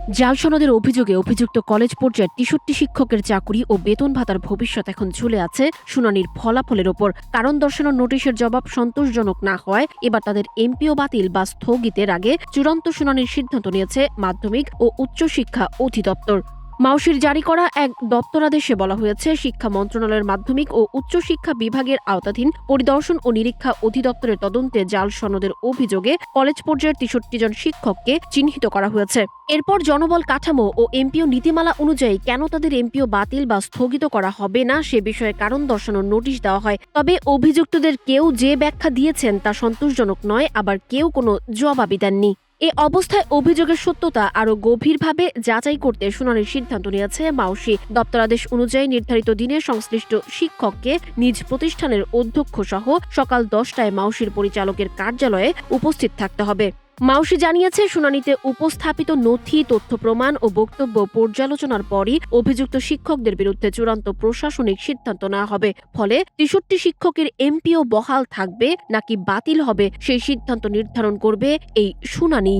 জাল সনদের অভিযোগে অভিযুক্ত কলেজ পর্যায়ের ৬৩ শিক্ষকের চাকরি ও বেতন ভাতার ভবিষ্যৎ এখন ঝুলে আছে শুনানির ফলাফলের ওপর। কারণ দর্শানোর নোটিশের জবাব সন্তোষজনক না হওয়ায় এবার তাদের এমপিও বাতিল বা স্থগিতের আগে চূড়ান্ত শুনানির সিদ্ধান্ত নিয়েছে মাধ্যমিক ও উচ্চশিক্ষা অধিদপ্তর। মাউশির জারি করা এক দপ্তরাদেশে বলা হয়েছে, শিক্ষা মন্ত্রণালয়ের মাধ্যমিক ও উচ্চশিক্ষা বিভাগের আওতাধীন পরিদর্শন ও নিরীক্ষা অধিদপ্তরের তদন্তে জাল সনদের অভিযোগে কলেজ পর্যায়ের ৬৩ জন শিক্ষককে চিহ্নিত করা হয়েছে। এরপর জনবল কাঠামো ও এমপিও নীতিমালা অনুযায়ী কেন তাদের এমপিও বাতিল বা স্থগিত করা হবে না সে বিষয়ে কারণ দর্শানোর নোটিশ দেওয়া হয়। তবে অভিযুক্তদের কেউ যে ব্যাখ্যা দিয়েছেন তা সন্তোষজনক নয়, আবার কেউ কোনো জবাবই দেননি। এ অবস্থায় অভিযোগের সত্যতা আরও গভীরভাবে যাচাই করতে শুনানির সিদ্ধান্ত নিয়েছে মাউশি। দপ্তরাদেশ অনুযায়ী নির্ধারিত দিনে সংশ্লিষ্ট শিক্ষককে নিজ প্রতিষ্ঠানের অধ্যক্ষ সহ সকাল 10টায় মাউশির পরিচালকের কার্যালয়ে উপস্থিত থাকতে হবে। মাউশি জানিয়েছে, শুনানিতে উপস্থাপিত নথি, তথ্য প্রমাণ ও বক্তব্য পর্যালোচনার পরই অভিযুক্ত শিক্ষকদের বিরুদ্ধে চূড়ান্ত প্রশাসনিক সিদ্ধান্ত নেওয়া হবে। ফলে ৬৩ শিক্ষকের এমপিও বহাল থাকবে নাকি বাতিল হবে সেই সিদ্ধান্ত নির্ধারণ করবে এই শুনানি।